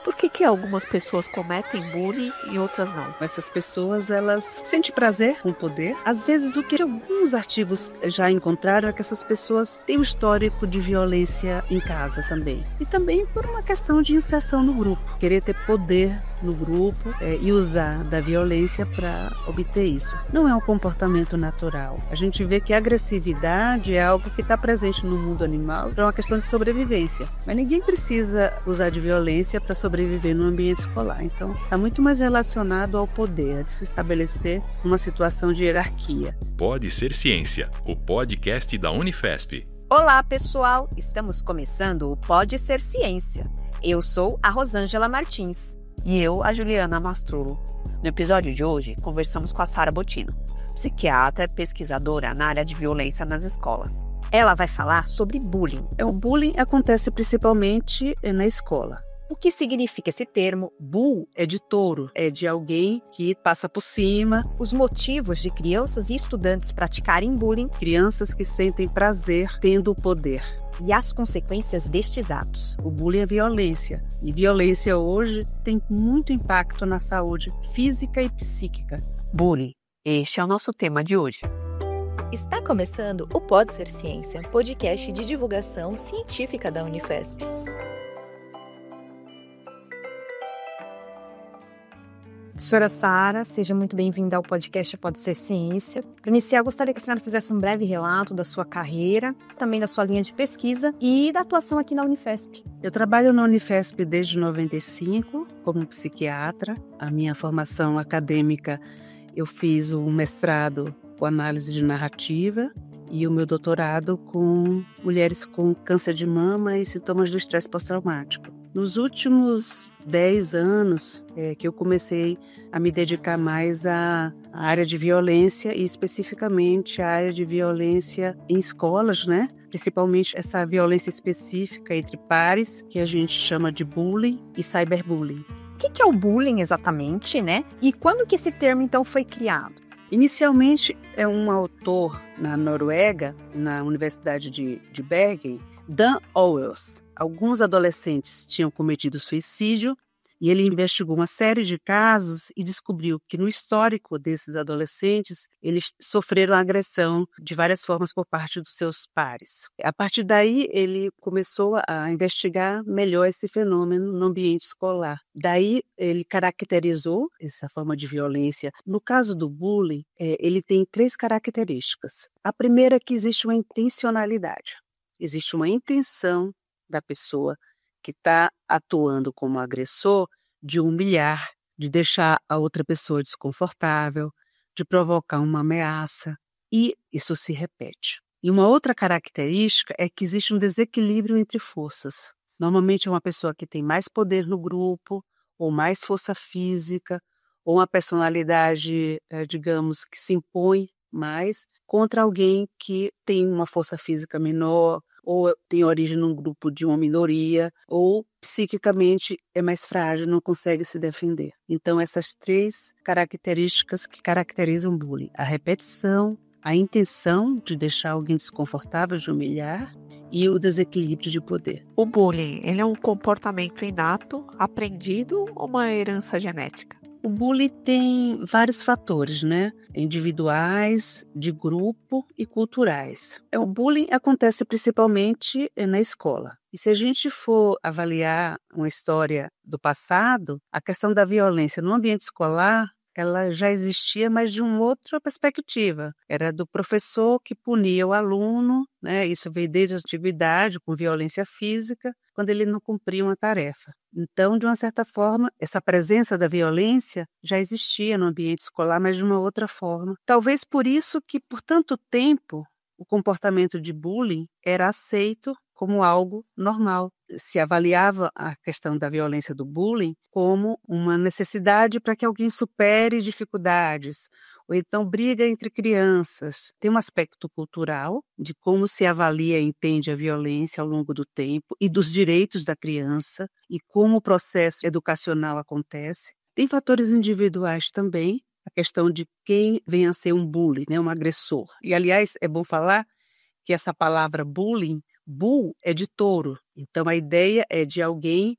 Por que algumas pessoas cometem bullying e outras não? Essas pessoas, elas sentem prazer com o poder. Às vezes, o que alguns artigos já encontraram é que essas pessoas têm um histórico de violência em casa também. E também por uma questão de inserção no grupo. Querer ter poder no grupo e usar da violência para obter isso. Não é um comportamento natural. A gente vê que a agressividade é algo que está presente no mundo animal, é uma questão de sobrevivência. Mas ninguém precisa usar de violência para sobreviver no ambiente escolar. Então, está muito mais relacionado ao poder, de se estabelecer uma situação de hierarquia. Pode Ser Ciência, o podcast da Unifesp. Olá, pessoal! Estamos começando o Pode Ser Ciência. Eu sou a Rosângela Martins. E eu, a Juliana Mastrulo. No episódio de hoje, conversamos com a Sara Bottino, psiquiatra e pesquisadora na área de violência nas escolas. Ela vai falar sobre bullying. O bullying acontece principalmente na escola. O que significa esse termo? Bull é de touro, é de alguém que passa por cima. Os motivos de crianças e estudantes praticarem bullying. Crianças que sentem prazer tendo o poder. E as consequências destes atos. O bullying é violência. E violência hoje tem muito impacto na saúde física e psíquica. Bullying. Este é o nosso tema de hoje. Está começando o Pode Ser Ciência, podcast de divulgação científica da Unifesp. Professora Sara, seja muito bem-vinda ao podcast Pode Ser Ciência. Para iniciar, gostaria que a senhora fizesse um breve relato da sua carreira, também da sua linha de pesquisa e da atuação aqui na Unifesp. Eu trabalho na Unifesp desde 95 como psiquiatra. A minha formação acadêmica, eu fiz um mestrado com análise de narrativa e o meu doutorado com mulheres com câncer de mama e sintomas do estresse pós-traumático. Nos últimos 10 anos que eu comecei a me dedicar mais à área de violência e especificamente à área de violência em escolas, né? Principalmente essa violência específica entre pares, que a gente chama de bullying e cyberbullying. O que é o bullying exatamente, né? E quando que esse termo, então, foi criado? Inicialmente, é um autor na Noruega, na Universidade de Bergen, Dan Owels. Alguns adolescentes tinham cometido suicídio e ele investigou uma série de casos e descobriu que no histórico desses adolescentes, eles sofreram agressão de várias formas por parte dos seus pares. A partir daí, ele começou a investigar melhor esse fenômeno no ambiente escolar. Daí, ele caracterizou essa forma de violência. No caso do bullying, ele tem 3 características. A primeira é que existe uma intencionalidade. Existe uma intenção da pessoa que está atuando como agressor de humilhar, de deixar a outra pessoa desconfortável, de provocar uma ameaça, e isso se repete. E uma outra característica é que existe um desequilíbrio entre forças. Normalmente é uma pessoa que tem mais poder no grupo, ou mais força física, ou uma personalidade, digamos, que se impõe mais, contra alguém que tem uma força física menor, ou tem origem num grupo de uma minoria, ou psiquicamente é mais frágil, não consegue se defender. Então, essas 3 características que caracterizam o bullying: a repetição, a intenção de deixar alguém desconfortável, de humilhar, e o desequilíbrio de poder. O bullying, ele é um comportamento inato, aprendido ou uma herança genética? O bullying tem vários fatores, né? Individuais, de grupo e culturais. O bullying acontece principalmente na escola. E se a gente for avaliar uma história do passado, a questão da violência no ambiente escolar, ela já existia, mas de uma outra perspectiva. Era do professor que punia o aluno, né? Isso veio desde a antiguidade, com violência física, quando ele não cumpria uma tarefa. Então, de uma certa forma, essa presença da violência já existia no ambiente escolar, mas de uma outra forma. Talvez por isso que, por tanto tempo, o comportamento de bullying era aceito como algo normal. Se avaliava a questão da violência do bullying como uma necessidade para que alguém supere dificuldades, ou então briga entre crianças. Tem um aspecto cultural de como se avalia e entende a violência ao longo do tempo e dos direitos da criança e como o processo educacional acontece. Tem fatores individuais também, a questão de quem vem a ser um bully, né, um agressor. E, aliás, é bom falar que essa palavra bullying, bull é de touro. Então, a ideia é de alguém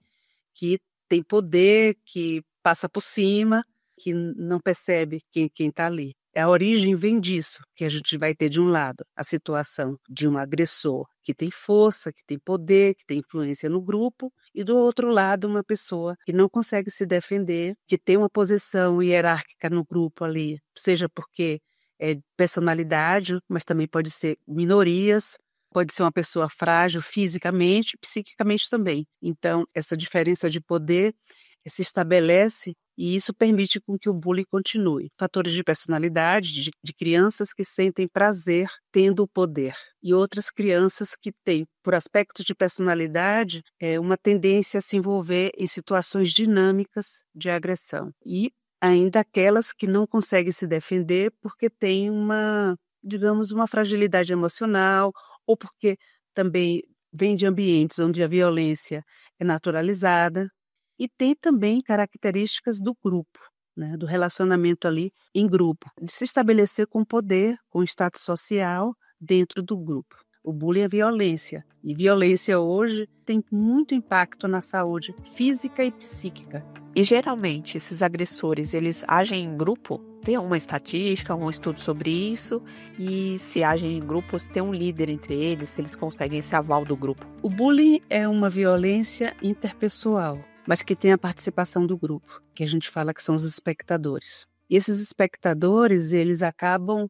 que tem poder, que passa por cima, que não percebe quem está ali. A origem vem disso, que a gente vai ter de um lado a situação de um agressor que tem força, que tem poder, que tem influência no grupo, e do outro lado uma pessoa que não consegue se defender, que tem uma posição hierárquica no grupo ali, seja porque é personalidade, mas também pode ser minorias, pode ser uma pessoa frágil fisicamente, psiquicamente também. Então, essa diferença de poder se estabelece e isso permite com que o bullying continue. Fatores de personalidade, de crianças que sentem prazer tendo o poder e outras crianças que têm, por aspectos de personalidade, uma tendência a se envolver em situações dinâmicas de agressão. E ainda aquelas que não conseguem se defender porque têm uma fragilidade emocional ou porque também vem de ambientes onde a violência é naturalizada. E tem também características do grupo, né, do relacionamento ali em grupo, de se estabelecer com poder, com status social dentro do grupo. O bullying é violência, e violência hoje tem muito impacto na saúde física e psíquica. E geralmente esses agressores, eles agem em grupo? Tem uma estatística, um estudo sobre isso? E se agem em grupo, se tem um líder entre eles, se eles conseguem esse aval do grupo? O bullying é uma violência interpessoal, mas que tem a participação do grupo, que a gente fala que são os espectadores. E esses espectadores, eles acabam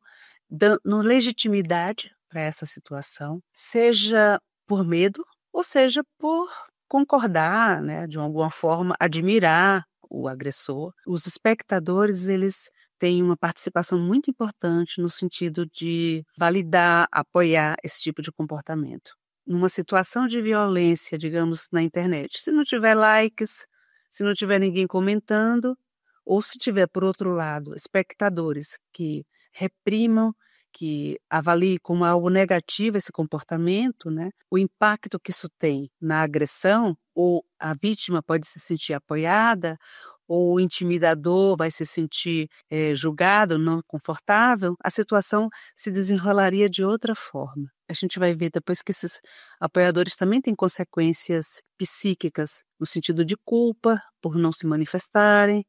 dando legitimidade para essa situação, seja por medo, ou seja por concordar, né, de alguma forma, admirar o agressor. Os espectadores, eles têm uma participação muito importante no sentido de validar, apoiar esse tipo de comportamento. Numa situação de violência, digamos, na internet, se não tiver likes, se não tiver ninguém comentando, ou se tiver, por outro lado, espectadores que reprimam, que avaliem como algo negativo esse comportamento, né? O impacto que isso tem na agressão, ou a vítima pode se sentir apoiada, ou o intimidador vai se sentir julgado, não confortável, a situação se desenrolaria de outra forma. A gente vai ver depois que esses apoiadores também têm consequências psíquicas, no sentido de culpa por não se manifestarem,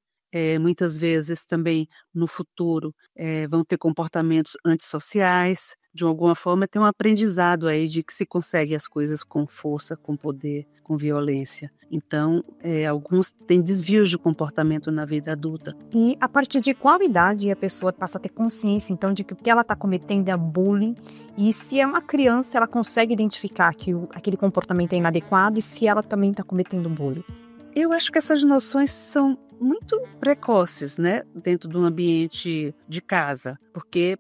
muitas vezes também no futuro vão ter comportamentos antissociais, de alguma forma tem um aprendizado aí de que se consegue as coisas com força, com poder, com violência. Então, alguns têm desvios de comportamento na vida adulta. E a partir de qual idade a pessoa passa a ter consciência, então, de que o que ela está cometendo é bullying? E se é uma criança, ela consegue identificar que aquele comportamento é inadequado e se ela também está cometendo bullying? Eu acho que essas noções são muito precoces, né, dentro do ambiente de casa, porque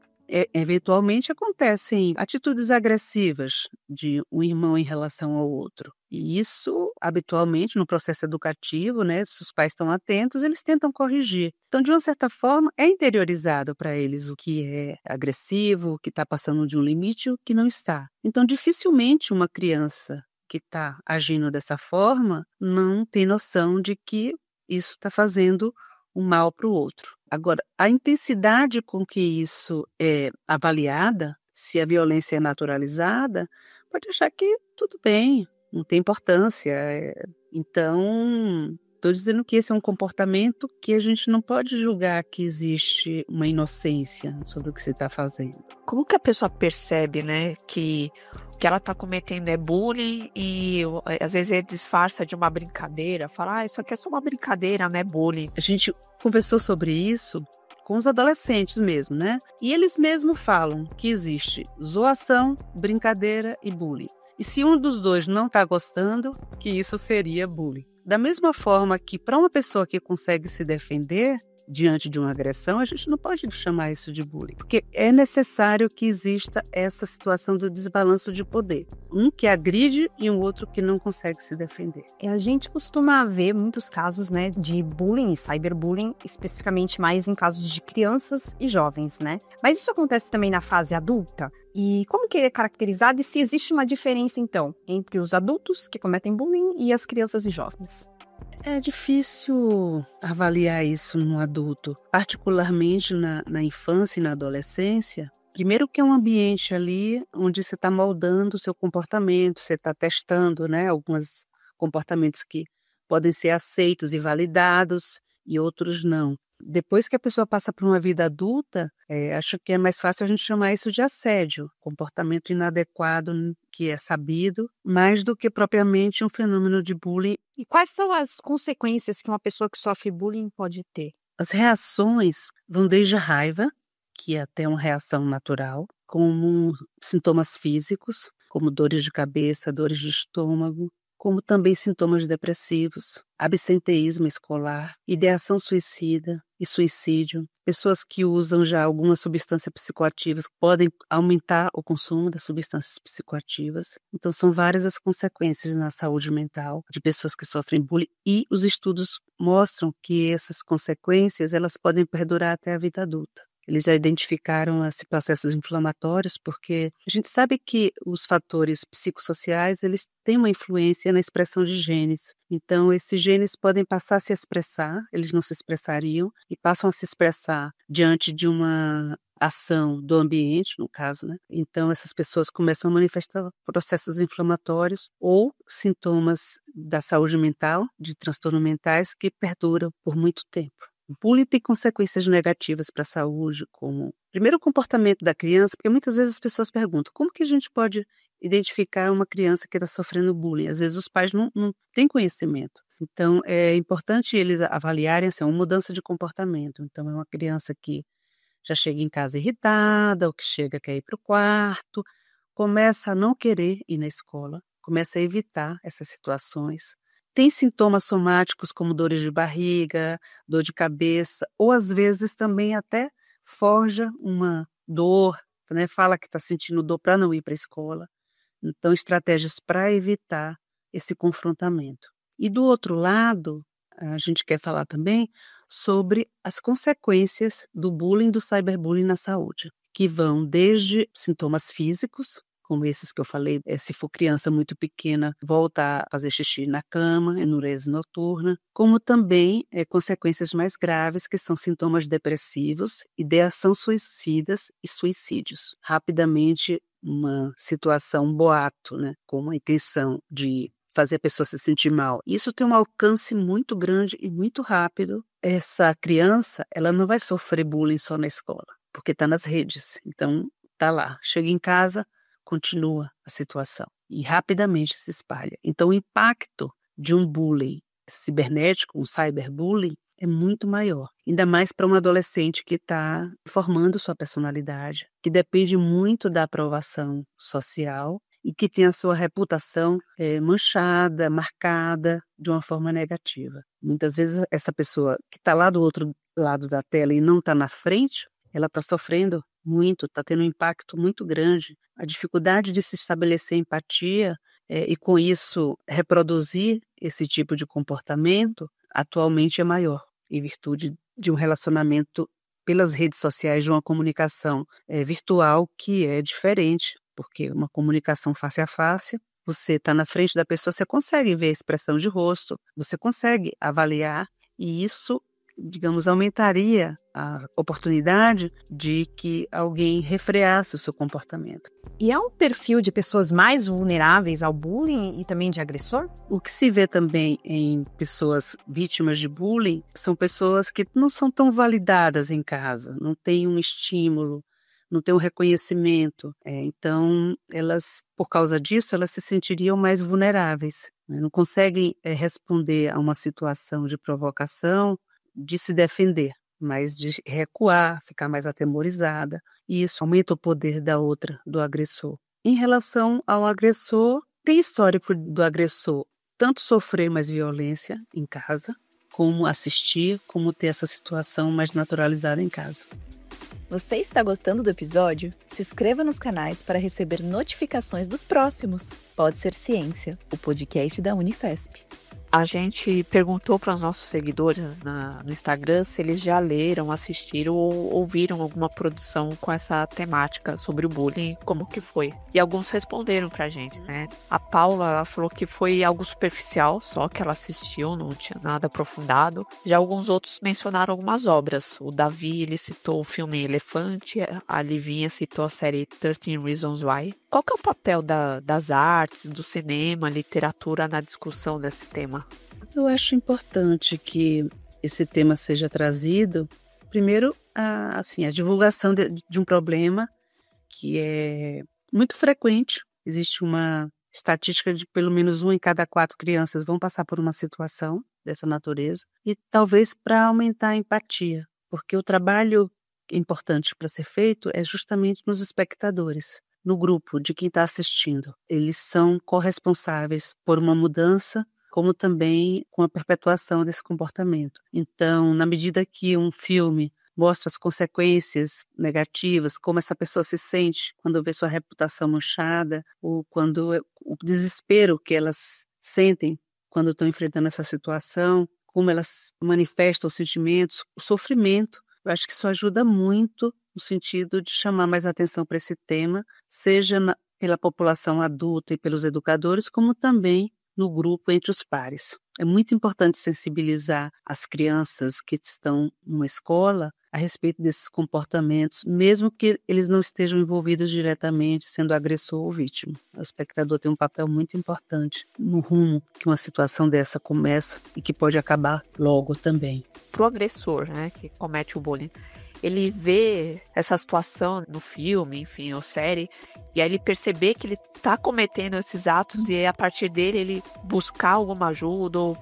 eventualmente acontecem atitudes agressivas de um irmão em relação ao outro. E isso, habitualmente, no processo educativo, né, se os pais estão atentos, eles tentam corrigir. Então, de uma certa forma, é interiorizado para eles o que é agressivo, o que está passando de um limite e o que não está. Então, dificilmente uma criança que está agindo dessa forma não tem noção de que isso está fazendo um mal para o outro. Agora, a intensidade com que isso é avaliada, se a violência é naturalizada, pode achar que tudo bem, não tem importância. Então, estou dizendo que esse é um comportamento que a gente não pode julgar que existe uma inocência sobre o que você está fazendo. Como que a pessoa percebe, né, que o que ela está cometendo é bullying e às vezes ele disfarça de uma brincadeira, fala, isso aqui é só uma brincadeira, não é bullying. A gente conversou sobre isso com os adolescentes mesmo, né? E eles mesmos falam que existe zoação, brincadeira e bullying. E se um dos dois não está gostando, que isso seria bullying. Da mesma forma que para uma pessoa que consegue se defender diante de uma agressão, a gente não pode chamar isso de bullying, porque é necessário que exista essa situação do desbalanço de poder. Um que agride e um outro que não consegue se defender. A gente costuma ver muitos casos, né, de bullying e cyberbullying, especificamente mais em casos de crianças e jovens, né? Mas isso acontece também na fase adulta? E como que é caracterizado e se existe uma diferença, então, entre os adultos que cometem bullying e as crianças e jovens? É difícil avaliar isso no adulto, particularmente na infância e na adolescência. Primeiro que é um ambiente ali onde você está moldando o seu comportamento, você está testando, né, alguns comportamentos que podem ser aceitos e validados e outros não. Depois que a pessoa passa por uma vida adulta, acho que é mais fácil a gente chamar isso de assédio, comportamento inadequado que é sabido, mais do que propriamente um fenômeno de bullying. E quais são as consequências que uma pessoa que sofre bullying pode ter? As reações vão desde a raiva, que é até uma reação natural, como sintomas físicos, como dores de cabeça, dores de estômago, como também sintomas depressivos, absenteísmo escolar, ideação suicida e suicídio. Pessoas que usam já algumas substâncias psicoativas podem aumentar o consumo das substâncias psicoativas. Então, são várias as consequências na saúde mental de pessoas que sofrem bullying, e os estudos mostram que essas consequências elas podem perdurar até a vida adulta. Eles já identificaram esses processos inflamatórios, porque a gente sabe que os fatores psicossociais eles têm uma influência na expressão de genes. Então, esses genes podem passar a se expressar, eles não se expressariam, e passam a se expressar diante de uma ação do ambiente, no caso, né? Então, essas pessoas começam a manifestar processos inflamatórios ou sintomas da saúde mental, de transtornos mentais, que perduram por muito tempo. O bullying tem consequências negativas para a saúde, como, primeiro, o comportamento da criança, porque muitas vezes as pessoas perguntam como que a gente pode identificar uma criança que está sofrendo bullying. Às vezes os pais não têm conhecimento. Então, é importante eles avaliarem assim, uma mudança de comportamento. Então, é uma criança que já chega em casa irritada, ou que quer ir para o quarto, começa a não querer ir na escola, começa a evitar essas situações. Tem sintomas somáticos como dores de barriga, dor de cabeça, ou às vezes também até forja uma dor, né? Fala que está sentindo dor para não ir para a escola. Então, estratégias para evitar esse confrontamento. E do outro lado, a gente quer falar também sobre as consequências do bullying, do cyberbullying na saúde, que vão desde sintomas físicos, como esses que eu falei, se for criança muito pequena, volta a fazer xixi na cama, enurese noturna, como também consequências mais graves, que são sintomas depressivos, ideação suicidas e suicídios. Rapidamente, uma situação, um boato, né, com a intenção de fazer a pessoa se sentir mal. Isso tem um alcance muito grande e muito rápido. Essa criança, ela não vai sofrer bullying só na escola, porque está nas redes. Então, está lá. Chega em casa, continua a situação e rapidamente se espalha. Então, o impacto de um bullying cibernético, um cyberbullying, é muito maior. Ainda mais para um adolescente que está formando sua personalidade, que depende muito da aprovação social e que tem a sua reputação manchada, marcada de uma forma negativa. Muitas vezes essa pessoa que está lá do outro lado da tela e não está na frente, ela está sofrendo muito, está tendo um impacto muito grande. A dificuldade de se estabelecer empatia e com isso reproduzir esse tipo de comportamento atualmente é maior, em virtude de um relacionamento pelas redes sociais, de uma comunicação virtual que é diferente, porque uma comunicação face a face, você está na frente da pessoa, você consegue ver a expressão de rosto, você consegue avaliar, e isso, digamos, aumentaria a oportunidade de que alguém refreasse o seu comportamento. E há um perfil de pessoas mais vulneráveis ao bullying e também de agressor? O que se vê também em pessoas vítimas de bullying são pessoas que não são tão validadas em casa, não têm um estímulo, não têm um reconhecimento. Então, elas, por causa disso, elas se sentiriam mais vulneráveis, né? Não conseguem responder a uma situação de provocação, de se defender, mas de recuar, ficar mais atemorizada. E isso aumenta o poder da outra, do agressor. Em relação ao agressor, tem histórico do agressor tanto sofrer mais violência em casa, como assistir, como ter essa situação mais naturalizada em casa. Você está gostando do episódio? Se inscreva nos canais para receber notificações dos próximos. Pode Ser Ciência, o podcast da Unifesp. A gente perguntou para os nossos seguidores no Instagram se eles já leram, assistiram ou ouviram alguma produção com essa temática sobre o bullying, como que foi. E alguns responderam pra gente, né? A Paula falou que foi algo superficial, só que ela assistiu, não tinha nada aprofundado. Já alguns outros mencionaram algumas obras. O Davi, ele citou o filme Elefante, a Livinha citou a série 13 Reasons Why. Qual que é o papel das artes, do cinema, literatura na discussão desse tema? tema? Eu acho importante que esse tema seja trazido. Primeiro, a divulgação de um problema que é muito frequente. Existe uma estatística de pelo menos 1 em cada 4 crianças vão passar por uma situação dessa natureza. E talvez para aumentar a empatia, porque o trabalho importante para ser feito é justamente nos espectadores, no grupo de quem está assistindo. Eles são corresponsáveis por uma mudança, como também com a perpetuação desse comportamento. Então, na medida que um filme mostra as consequências negativas, como essa pessoa se sente quando vê sua reputação manchada, ou quando o desespero que elas sentem quando estão enfrentando essa situação, como elas manifestam os sentimentos, o sofrimento. Eu acho que isso ajuda muito no sentido de chamar mais atenção para esse tema, seja pela população adulta e pelos educadores, como também no grupo entre os pares. É muito importante sensibilizar as crianças que estão numa escola a respeito desses comportamentos, mesmo que eles não estejam envolvidos diretamente, sendo agressor ou vítima. O espectador tem um papel muito importante no rumo que uma situação dessa começa e que pode acabar logo também. Pro agressor, né, que comete o bullying, ele vê essa situação no filme, enfim, ou série, e aí ele perceber que ele tá cometendo esses atos e aí, a partir dele ele buscar alguma ajuda ou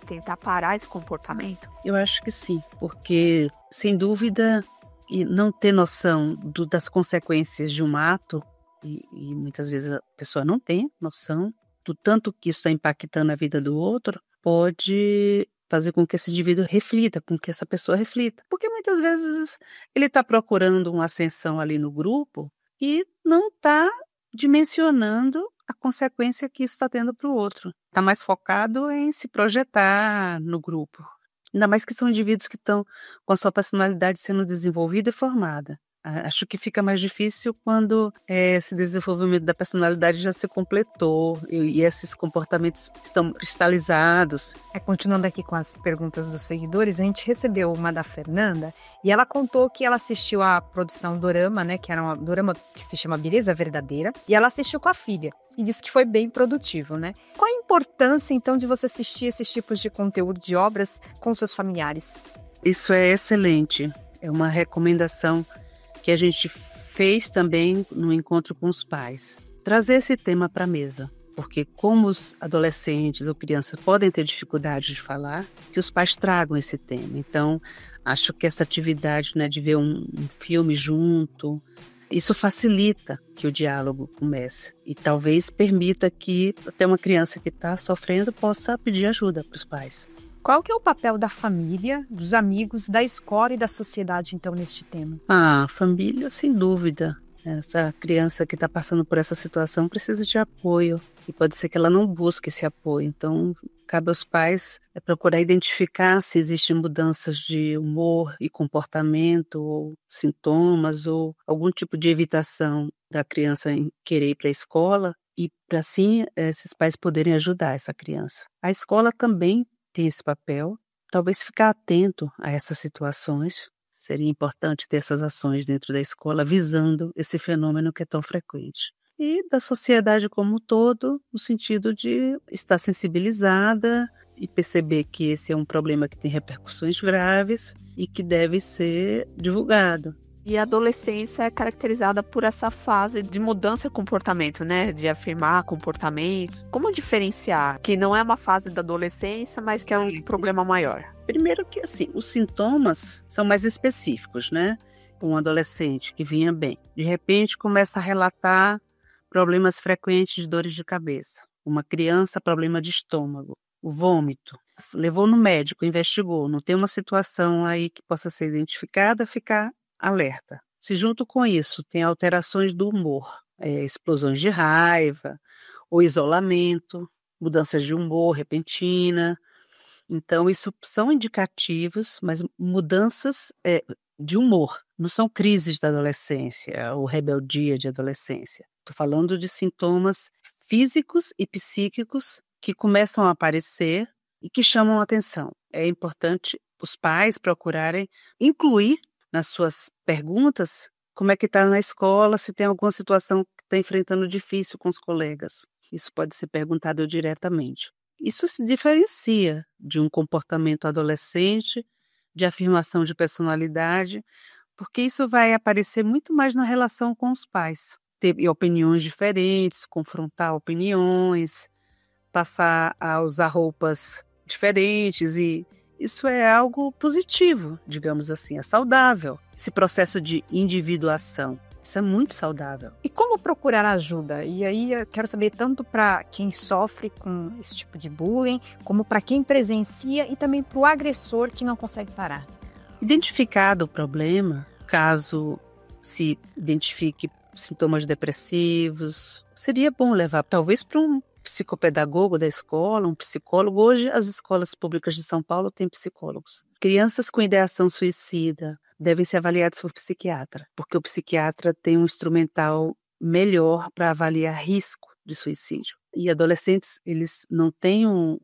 tentar parar esse comportamento? Eu acho que sim, porque, sem dúvida, e não ter noção das consequências de um ato, e muitas vezes a pessoa não tem noção do tanto que isso está impactando a vida do outro, pode fazer com que esse indivíduo reflita, com que essa pessoa reflita. Porque muitas vezes ele está procurando uma ascensão ali no grupo e não está dimensionando a consequência que isso está tendo para o outro. Está mais focado em se projetar no grupo. Ainda mais que são indivíduos que estão com a sua personalidade sendo desenvolvida e formada. Acho que fica mais difícil quando esse desenvolvimento da personalidade já se completou e esses comportamentos estão cristalizados. Continuando aqui com as perguntas dos seguidores, a gente recebeu uma da Fernanda e ela contou que ela assistiu a produção Dorama, né, que era uma Dorama que se chama Beleza Verdadeira, e ela assistiu com a filha e disse que foi bem produtivo, né? Qual a importância, então, de você assistir esses tipos de conteúdo, de obras com seus familiares? Isso é excelente. É uma recomendação que a gente fez também no encontro com os pais. Trazer esse tema para a mesa, porque como os adolescentes ou crianças podem ter dificuldade de falar, que os pais tragam esse tema. Então, acho que essa atividade, né, de ver um filme junto, isso facilita que o diálogo comece e talvez permita que até uma criança que está sofrendo possa pedir ajuda para os pais. Qual que é o papel da família, dos amigos, da escola e da sociedade, então, neste tema? A família, sem dúvida. Essa criança que está passando por essa situação precisa de apoio e pode ser que ela não busque esse apoio. Então, cabe aos pais procurar identificar se existem mudanças de humor e comportamento, ou sintomas, ou algum tipo de evitação da criança em querer ir para a escola e, para assim, esses pais poderem ajudar essa criança. A escola também tem esse papel, talvez ficar atento a essas situações. Seria importante ter essas ações dentro da escola visando esse fenômeno que é tão frequente. E da sociedade como um todo, no sentido de estar sensibilizada e perceber que esse é um problema que tem repercussões graves e que deve ser divulgado. E a adolescência é caracterizada por essa fase de mudança de comportamento, né? De afirmar comportamentos. Como diferenciar que não é uma fase da adolescência, mas que é um problema maior? Primeiro que, assim, os sintomas são mais específicos, né? Um adolescente que vinha bem, de repente começa a relatar problemas frequentes de dores de cabeça. Uma criança, problema de estômago. O vômito. Levou no médico, investigou. Não tem uma situação aí que possa ser identificada, ficar alerta. Se junto com isso tem alterações do humor, explosões de raiva, ou isolamento, mudanças de humor repentina. Então, isso são indicativos, mas mudanças de humor. Não são crises da adolescência ou rebeldia de adolescência. Estou falando de sintomas físicos e psíquicos que começam a aparecer e que chamam a atenção. É importante os pais procurarem incluir nas suas perguntas como é que está na escola, se tem alguma situação que está enfrentando difícil com os colegas. Isso pode ser perguntado diretamente. Isso se diferencia de um comportamento adolescente, de afirmação de personalidade, porque isso vai aparecer muito mais na relação com os pais. Ter opiniões diferentes, confrontar opiniões, passar a usar roupas diferentes, e isso é algo positivo, digamos assim, é saudável. Esse processo de individuação, isso é muito saudável. E como procurar ajuda? E aí eu quero saber tanto para quem sofre com esse tipo de bullying, como para quem presencia e também para o agressor que não consegue parar. Identificado o problema, caso se identifique sintomas depressivos, seria bom levar talvez para um psicopedagogo da escola, um psicólogo. Hoje as escolas públicas de São Paulo têm psicólogos. Crianças com ideação suicida devem ser avaliadas por psiquiatra, porque o psiquiatra tem um instrumental melhor para avaliar risco de suicídio. E adolescentes, eles não têm o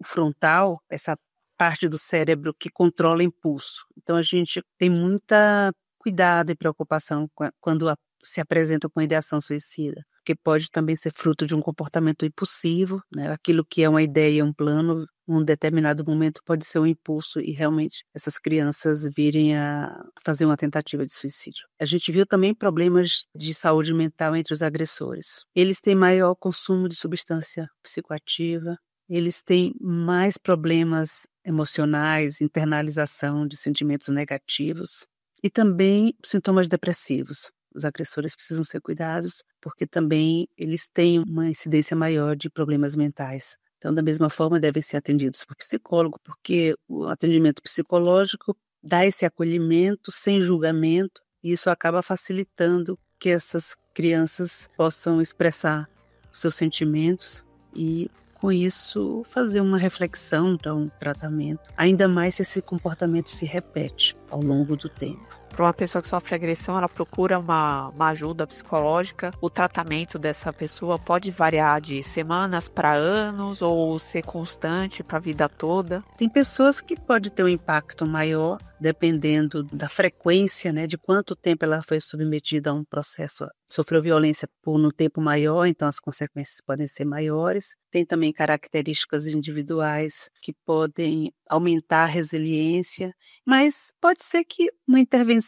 frontal, essa parte do cérebro que controla impulso. Então a gente tem muita cuidado e preocupação quando se apresenta com ideação suicida, porque pode também ser fruto de um comportamento impulsivo, né? Aquilo que é uma ideia, um plano, num determinado momento pode ser um impulso e realmente essas crianças virem a fazer uma tentativa de suicídio. A gente viu também problemas de saúde mental entre os agressores. Eles têm maior consumo de substância psicoativa, eles têm mais problemas emocionais, internalização de sentimentos negativos e também sintomas depressivos. Os agressores precisam ser cuidados porque também eles têm uma incidência maior de problemas mentais. Então, da mesma forma, devem ser atendidos por psicólogo, porque o atendimento psicológico dá esse acolhimento sem julgamento e isso acaba facilitando que essas crianças possam expressar os seus sentimentos e, com isso, fazer uma reflexão para um tratamento, ainda mais se esse comportamento se repete ao longo do tempo. Para uma pessoa que sofre agressão, ela procura uma ajuda psicológica. O tratamento dessa pessoa pode variar de semanas para anos ou ser constante para a vida toda. Tem pessoas que podem ter um impacto maior, dependendo da frequência, né, de quanto tempo ela foi submetida a um processo. Sofreu violência por um tempo maior, então as consequências podem ser maiores. Tem também características individuais que podem aumentar a resiliência, mas pode ser que uma intervenção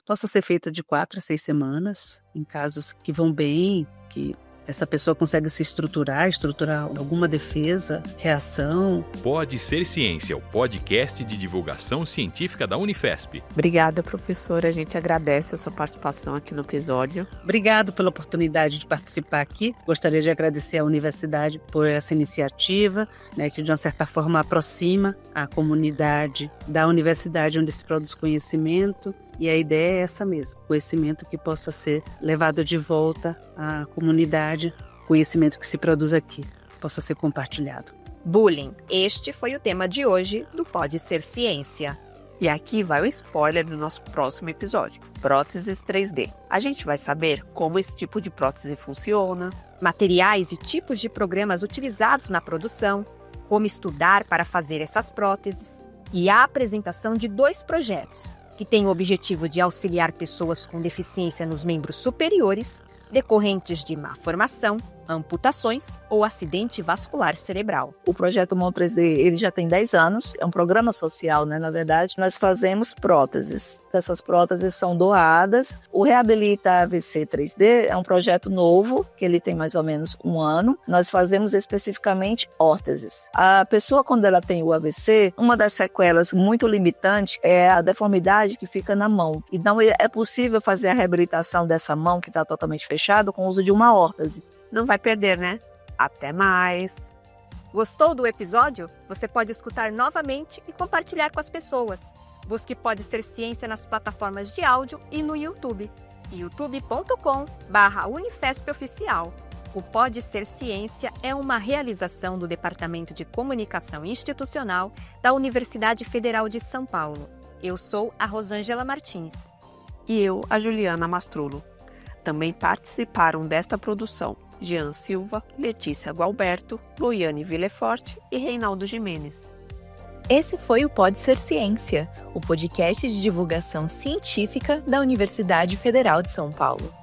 possa ser feita de 4 a 6 semanas, em casos que vão bem, que essa pessoa consegue se estruturar alguma defesa, reação. Pode Ser Ciência, o podcast de divulgação científica da Unifesp. Obrigada, professora. A gente agradece a sua participação aqui no episódio. Obrigado pela oportunidade de participar aqui. Gostaria de agradecer à universidade por essa iniciativa, né, que de uma certa forma aproxima a comunidade da universidade onde se produz conhecimento. E a ideia é essa mesmo, conhecimento que possa ser levado de volta à comunidade, conhecimento que se produz aqui, possa ser compartilhado. Bullying. Este foi o tema de hoje do Pode Ser Ciência. E aqui vai o spoiler do nosso próximo episódio, próteses 3D. A gente vai saber como esse tipo de prótese funciona, materiais e tipos de programas utilizados na produção, como estudar para fazer essas próteses e a apresentação de 2 projetos, que tem o objetivo de auxiliar pessoas com deficiência nos membros superiores, decorrentes de má formação, amputações ou acidente vascular cerebral. O projeto Mão 3D ele já tem 10 anos, é um programa social, né? Na verdade, nós fazemos próteses. Essas próteses são doadas. O Reabilita AVC 3D é um projeto novo, que ele tem mais ou menos 1 ano. Nós fazemos especificamente órteses. A pessoa, quando ela tem o AVC, uma das sequelas muito limitantes é a deformidade que fica na mão. Então, é possível fazer a reabilitação dessa mão que está totalmente fechada com o uso de uma órtese. Não vai perder, né? Até mais! Gostou do episódio? Você pode escutar novamente e compartilhar com as pessoas. Busque Pode Ser Ciência nas plataformas de áudio e no YouTube. youtube.com/UnifespOficial. O Pode Ser Ciência é uma realização do Departamento de Comunicação Institucional da Universidade Federal de São Paulo. Eu sou a Rosângela Martins. E eu, a Juliana Mastrulo. Também participaram desta produção Jean Silva, Letícia Gualberto, Loiane Villefort e Reinaldo Jimenez. Esse foi o Pode Ser Ciência, o podcast de divulgação científica da Universidade Federal de São Paulo.